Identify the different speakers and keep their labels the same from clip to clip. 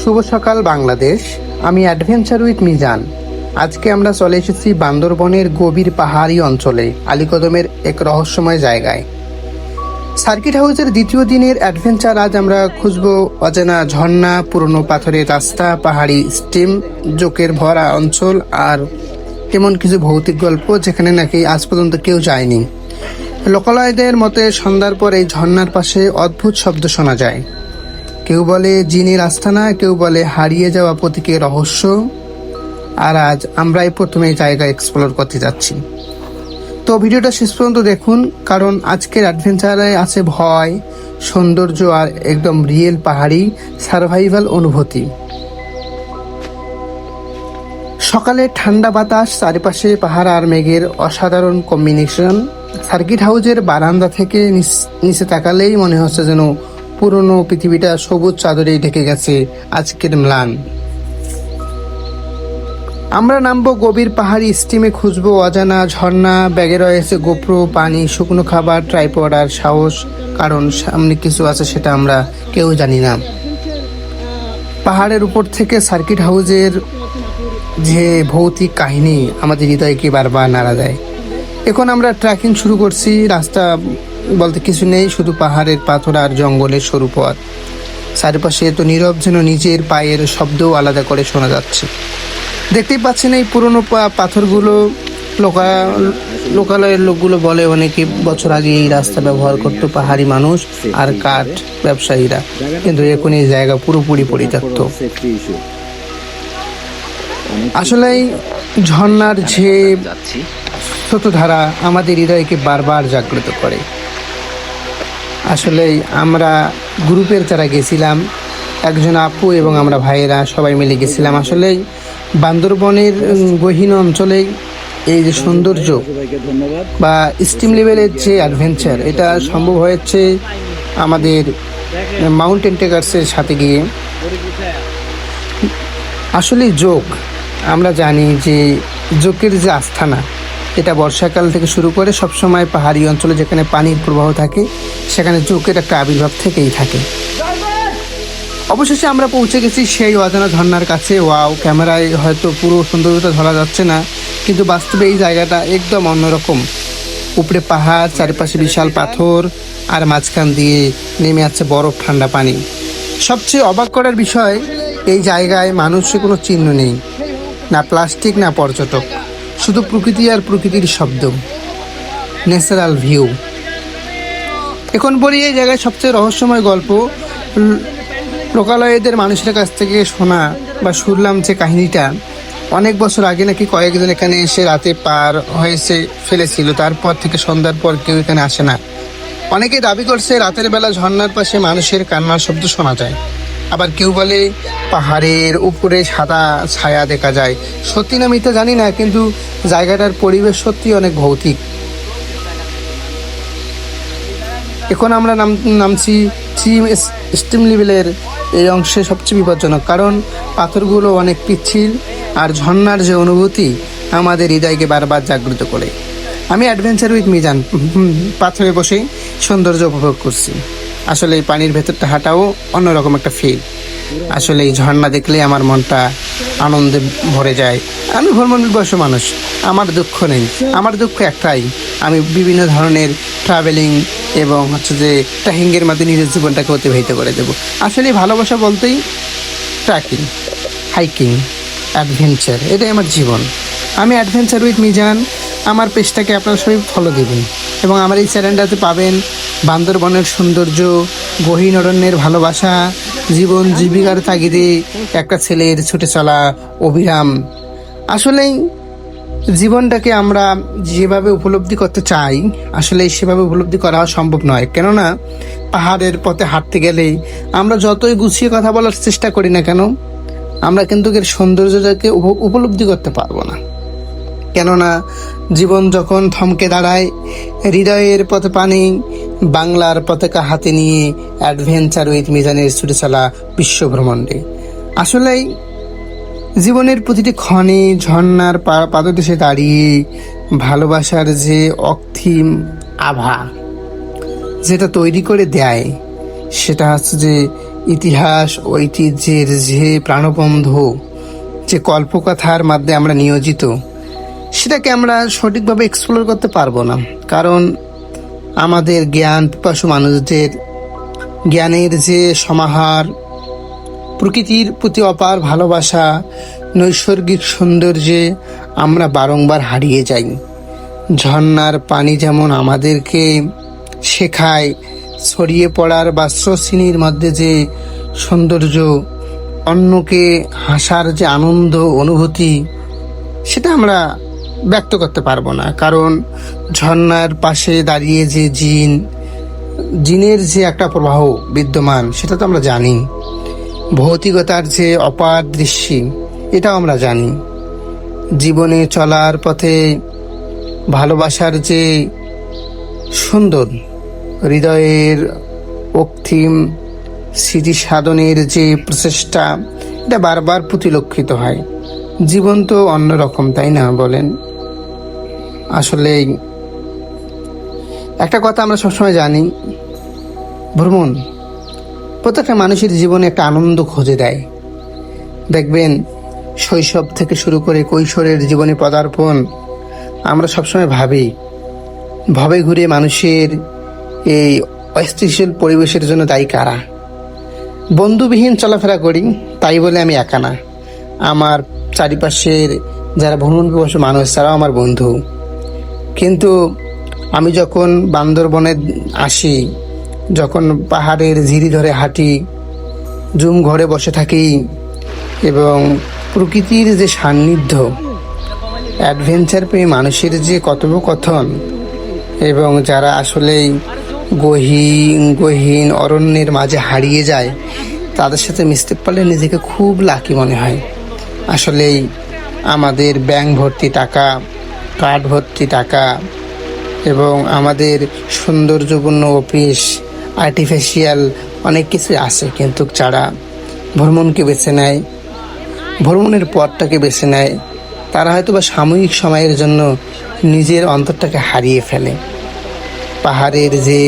Speaker 1: শুভ সকাল বাংলাদেশ। আমি adventure with Mizan. আজকে আমরা চলে এসেছি বান্দরবনের গভীর পাহাড়ি অঞ্চলে আলীকদমের এক রহস্যময় জায়গায়। সার্কিট হাউসের দ্বিতীয় দিনের অ্যাডভেঞ্চার। আজ আমরা খুঁজব অজানা ঝর্ণা, পুরনো পাথরের রাস্তা, পাহাড়ি স্টিম জোকের ভরা অঞ্চল আর এমন কিছু ভৌতিক গল্প যেখানে নাকি আজ পর্যন্ত কেউ যায়নি। লোকালয়দের মতে সন্ধ্যার পর এই ঝর্ণার পাশে অদ্ভুত শব্দ শোনা যায়। কেউ বলে জিনের আস্তানা, কেউ বলে হারিয়ে যাওয়া প্রতীকের রহস্য। আর আজ আমরাই প্রথমে এই জায়গা এক্সপ্লোর করতে যাচ্ছি। তো ভিডিওটা শেষ পর্যন্ত দেখুন, কারণ আজকের অ্যাডভেঞ্চারে আছে ভয়, সৌন্দর্য আর একদম রিয়েল পাহাড়ি সার্ভাইভাল অনুভূতি। সকালে ঠান্ডা বাতাস, চারিপাশে পাহাড় আর মেঘের অসাধারণ কম্বিনেশন। সার্কিট হাউসের বারান্দা থেকে নিচে তাকালেই মনে হচ্ছে যেন পুরনো পৃথিবীটা সবুজ চাদরেই ঢেকে গেছে আজকের ম্লান। আমরা নামবো গভীর পাহাড়ি স্টিমে, খুঁজবো অজানা ঝর্ণা। ব্যাগে রয়েছে গোপ্রো, পানি, শুকনো খাবার, ট্রাইপড আর সাহস, কারণ সামনে কিছু আছে সেটা আমরা কেউ জানি না। পাহাড়ের উপর থেকে সার্কিট হাউসের যে ভৌতিক কাহিনী আমাদের হৃদয়কে বারবার নাড়া দেয়। এখন আমরা ট্রেকিং শুরু করছি। রাস্তা বলতে কিছু নেই, শুধু পাহাড়ের পাথর আর জঙ্গলের সরু পথ। চারিপাশে তো নীরব, যেন নিজের পায়ের শব্দও আলাদা করে শোনা যাচ্ছে। দেখতেই পাচ্ছেন এই পুরনো পাথরগুলো। লোকালয়ের লোকগুলো বলে অনেকে বছর আগে এই রাস্তা ব্যবহার করতো পাহাড়ি মানুষ আর কাঠ ব্যবসায়ীরা, কিন্তু এখন এই জায়গা পুরোপুরি পরিত্যক্ত। আসলে ঝর্ণার যে স্রোতধারা আমাদের হৃদয়কে বারবার জাগ্রত করে। আসলে আমরা গ্রুপের যারা গেছিলাম, একজন আপু এবং আমরা ভাইয়েরা সবাই মিলে গেছিলাম। আসলে বান্দরবনের গহীন অঞ্চলে এই যে সৌন্দর্য বা স্টিম লেভেলের যে অ্যাডভেঞ্চার, এটা সম্ভব হয়েছে আমাদের মাউন্টেন ট্রেকার্সের সাথে গিয়ে। আসলে যোগ, আমরা জানি যে যোগের যে আস্থানা, এটা বর্ষাকাল থেকে শুরু করে সবসময় পাহাড়ি অঞ্চলে যেখানে পানির প্রবাহ থাকে সেখানে যোগের একটা আবির্ভাব থেকেই থাকে। অবশেষে আমরা পৌঁছে গেছি সেই অজানা ঝর্ণার কাছে। ওয়াও, ক্যামেরায় হয়তো পুরো সৌন্দর্যটা ধরা যাচ্ছে না, কিন্তু বাস্তবে এই জায়গাটা একদম অন্যরকম। উপরে পাহাড়, চারিপাশে বিশাল পাথর আর মাঝখান দিয়ে নেমে আছে বরফ ঠান্ডা পানি। সবচেয়ে অবাক করার বিষয়, এই জায়গায় মানুষের কোনো চিহ্ন নেই, না প্লাস্টিক না পর্যটক, শুধু প্রকৃতি আর প্রকৃতির শব্দ, ন্যাচারাল ভিউ। এখন বলি এই জায়গায় সবচেয়ে রহস্যময় গল্প। লোকালয়েদের মানুষের কাছ থেকে শোনা বা শুনলাম যে কাহিনীটা অনেক বছর আগে নাকি কয়েকজন এখানে এসে রাতে পার হয়েছে ফেলেছিল, তারপর থেকে সন্ধ্যার পর কেউ এখানে আসে না। অনেকে দাবি করছে রাতের বেলা ঝর্ণার পাশে মানুষের কান্নার শব্দ শোনা যায়। আবার কেউ বলে পাহাড়ের উপরে সাদা ছায়া দেখা যায়। সত্যি না মিথ্যা জানি না, কিন্তু জায়গাটার পরিবেশ সত্যি অনেক ভৌতিক। এখন আমরা নামছি স্টিম লেভেলের এই অংশে সবচেয়ে বিপজ্জনক, কারণ পাথরগুলো অনেক পিচ্ছিল আর ঝর্ণার যে অনুভূতি আমাদের হৃদয়কে বারবার জাগ্রত করে। আমি অ্যাডভেঞ্চার উইথ মিজান পাথরে বসে সৌন্দর্য উপভোগ করছি। আসলে এই পানির ভেতরটা হাঁটাও অন্যরকম একটা ফিল। আসলে এই ঝর্ণা দেখলে আমার মনটা আনন্দে ভরে যায়। আমি ভ্রমণপিপাসু মানুষ, আমার দুঃখ নেই। আমার দুঃখ একটাই, আমি বিভিন্ন ধরনের ট্রাভেলিং এবং যে ট্রেকিংয়ের মাধ্যমে নিজের জীবনটাকে অতিবাহিত করে দেবো। আসলে ভালোবাসা বলতেই ট্রেকিং, হাইকিং, অ্যাডভেঞ্চার, এটাই আমার জীবন। আমি অ্যাডভেঞ্চার উইথ মিজান। আমার পেজটাকে আপনারা সবাই ফলো দেবেন এবং আমার এই চ্যানেলটাতে পাবেন বান্দরবনের সৌন্দর্য, গহীন অরণ্যের ভালোবাসা, জীবন জীবিকার তাগিদে একটা ছেলের ছুটে চলা অবিরাম। আসলেই জীবনটাকে আমরা যেভাবে উপলব্ধি করতে চাই, আসলে সেভাবে উপলব্ধি করা সম্ভব নয়। কেননা পাহাড়ের পথে হাঁটতে গেলে আমরা যতই গুছিয়ে কথা বলার চেষ্টা করি না কেন, আমরা কিন্তু এর সৌন্দর্যটাকে উপলব্ধি করতে পারবো না। কেননা জীবন যখন থমকে দাঁড়ায়, হৃদয়ের পথে পানি, বাংলার পতাকা হাতে নিয়ে অ্যাডভেঞ্চার উইথ মিজানের ছুটে চলা বিশ্ব ভ্রমণে। আসলেই জীবনের প্রতিটি ক্ষণে ঝর্ণার পাদদেশে দাঁড়িয়ে ভালোবাসার যে অকথিম আভা যেটা তৈরি করে দেয়, সেটা হচ্ছে যে ইতিহাস ঐতিহ্যের যে প্রাণবন্ধু, যে কল্পকথার মধ্যে আমরা নিয়োজিত, সেটাকে আমরা সঠিকভাবে এক্সপ্লোর করতে পারবো না। কারণ আমাদের জ্ঞান পিপাসু মানুষদের জ্ঞানের যে সমাহার, প্রকৃতির প্রতি অপার ভালোবাসা, নৈসর্গিক সৌন্দর্যে আমরা বারংবার হারিয়ে যাই। ঝর্ণার পানি যেমন আমাদেরকে শেখায় ছড়িয়ে পড়ার বা স্রোতস্বিনীর মধ্যে যে সৌন্দর্য, অন্যকে হাসার যে আনন্দ অনুভূতি, সেটা আমরা ব্যক্ত করতে পারবো না। কারণ ঝর্ণার পাশে দাঁড়িয়ে যে জিনের যে একটা প্রবাহ বিদ্যমান, সেটা তো আমরা জানি। ভৌতিকতার যে অপার দৃশ্যি, এটাও আমরা জানি। জীবনে চলার পথে ভালোবাসার যে সুন্দর, হৃদয়ের অক্তিম স্মৃতি সাধনের যে প্রচেষ্টা, এটা বারবার প্রতিলক্ষিত হয়। জীবন তো অন্যরকম, তাই না বলেন? আসলে একটা কথা আমরা সবসময় জানি, ভ্রমণ প্রত্যেকটা মানুষের জীবনে একটা আনন্দ খুঁজে দেয়। দেখবেন শৈশব থেকে শুরু করে কৈশোরের জীবনে পদার্পণ, আমরা সবসময় ভাবে ঘুরে মানুষের এই অস্থিতিশীল পরিবেশের জন্য দায়ী কারা? বন্ধুবিহীন চলাফেরা করি, তাই বলে আমি একা না। আমার চারিপাশের যারা ভ্রমণ পিপাসু মানুষ, তারাও আমার বন্ধু। কিন্তু আমি যখন বান্দরবনে আসি, যখন পাহাড়ের ঝিরি ধরে হাঁটি, জুম ঘরে বসে থাকি এবং প্রকৃতির যে সান্নিধ্য, অ্যাডভেঞ্চার পেয়ে মানুষের যে কথোপকথন, এবং যারা আসলেই গহীন অরণ্যের মাঝে হারিয়ে যায়, তাদের সাথে মিশতে পারলে নিজেকে খুব লাকি মনে হয়। আসলেই আমাদের ব্যাংক ভর্তি টাকা, কার্ড ভর্তি টাকা এবং আমাদের সৌন্দর্যপূর্ণ অফিস, আর্টিফিশিয়াল অনেক কিছু আছে, কিন্তু যারা ভ্রমণকে বেছে নেয়, ভ্রমণের পথটাকে বেছে নেয়, তারা হয়তো বা সাময়িক সময়ের জন্য নিজের অন্তরটাকে হারিয়ে ফেলে। পাহাড়ের যে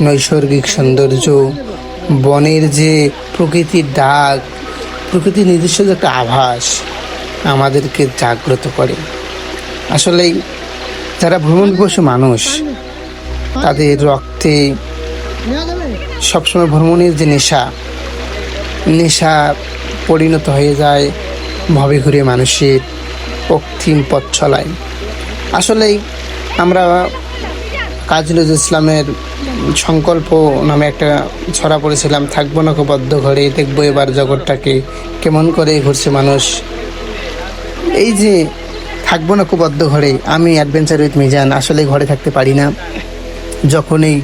Speaker 1: নৈসর্গিক সৌন্দর্য, বনের যে প্রকৃতির ডাক, প্রকৃতির নিজস্ব যে একটা আভাস আমাদেরকে জাগ্রত করে। আসলেই যারা ভ্রমণ পিপাসু মানুষ, তাদের রক্তে সবসময় ভ্রমণের যে নেশা পরিণত হয়ে যায় ভবে ঘুরে মানুষের অক্তিম পথ চলায়। আসলেই আমরা কাজী নজরুল ইসলামের সংকল্প নামে একটা ছড়া পড়েছিলাম, থাকবো না বদ্ধ ঘরে, দেখবো এবার জগৎটাকে কেমন করে ঘুরছে মানুষ। এই যে থাকবো না বদ্ধ ঘরে, আমি অ্যাডভেঞ্চার উইথ মিজান আসলে ঘরে থাকতে পারি না। যখনই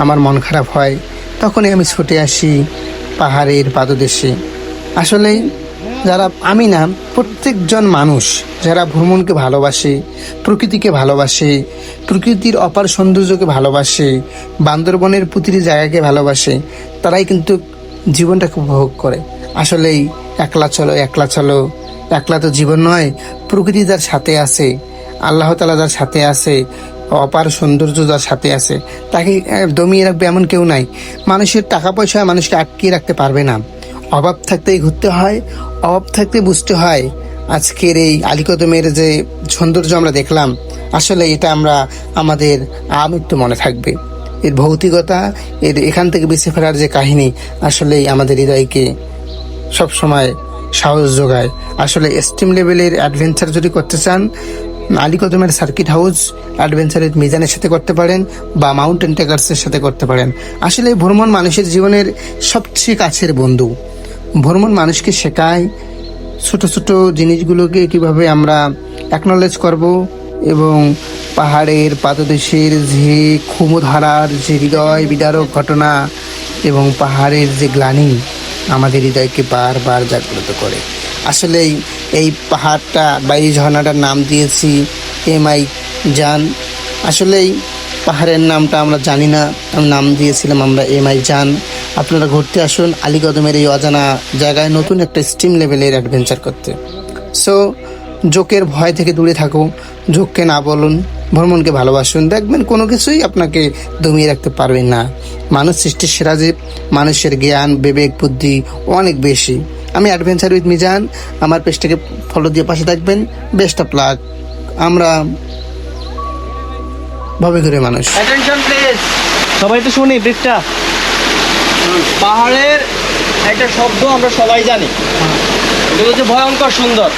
Speaker 1: আমার মন খারাপ হয়, তখনই আমি ছুটে আসি পাহাড়ের পাদদেশে। আসলেই যারা, আমি না, প্রত্যেকজন মানুষ যারা ভ্রমণকে ভালোবাসে, প্রকৃতিকে ভালোবাসে, প্রকৃতির অপার সৌন্দর্যকে ভালোবাসে, বান্দরবনের প্রতিটি জায়গাকে ভালোবাসে, তারাই কিন্তু জীবনটাকে উপভোগ করে। আসলেই একলা চলো, একলা তো জীবন নয়। প্রকৃতি যার সাথে আছে, আল্লাহ তাআলা যার সাথে আছে, অপার সৌন্দর্য যার সাথে আছে, তাকে দমিয়ে রাখবে এমন কেউ নাই। মানুষের টাকা পয়সা মানুষকে আটকিয়ে রাখতে পারবে না। অভাব থাকতেই ঘুরতে হয়, অভাব থাকতে বুঝতে হয়। আজকের এই আলীকদমের যে সৌন্দর্য আমরা দেখলাম, আসলে এটা আমাদের আমৃত্যু মনে থাকবে। এর ভৌতিকতা, এখান থেকে বেঁচে ফেরার যে কাহিনী, আসলেই আমাদের হৃদয়কে সবসময় সাহস যোগায়। আসলে এক্সট্রিম লেভেলের অ্যাডভেঞ্চার যদি করতে চান, আলীকদমের সার্কিট হাউস অ্যাডভেঞ্চারের মিজানের সাথে করতে পারেন, বা মাউন্টেন টেকার্সের সাথে করতে পারেন। আসলে ভ্রমণ মানুষের জীবনের সবচেয়ে কাছের বন্ধু। ভ্রমণ মানুষকে শেখায় ছোট ছোট জিনিসগুলোকে কিভাবে আমরা অ্যাকনলেজ করব, এবং পাহাড়ের পাদদেশের যে ক্ষুমধারার যে হৃদয় বিদারক ঘটনা, এবং পাহাড়ের যে গ্লানি আমাদের হৃদয়কে বারবার জাগ্রত করে। আসলেই এই পাহাড়টা বা এই ঝর্ণাটার নাম দিয়েছি এমআই জান। আসলেই পাহাড়ের নামটা আমরা জানি না, নাম দিয়েছিলাম আমরা এমআই জান। আপনারা ঘুরতে আসুন আলীকদমের এই অজানা জায়গায়, নতুন একটা এক্সট্রিম লেভেলের অ্যাডভেঞ্চার করতে। সো জোকের ভয় থেকে দূরে থাকো, জোককে না বলুন, ভ্রমণকে ভালোবাসুন, দেখবেন কোনো কিছুই আপনাকে দমিয়ে রাখতে পারবে না। মানুষ সৃষ্টির সেরা জীব, মানুষের জ্ঞান বিবেক বুদ্ধি অনেক বেশি। আমি অ্যাডভেঞ্চার উইথ মিজান, আমার পেজটাকে ফলো দিয়ে পাশে থাকবেন। Best of luck. আমরা ভবে ঘুরে মানুষ।
Speaker 2: অ্যাটেনশন প্লিজ, সবাই তো শুনি ব্রিজটা। পাহাড়ের একটা শব্দ আমরা সবাই জানি, এটা হচ্ছে ভয়ঙ্কর সুন্দর।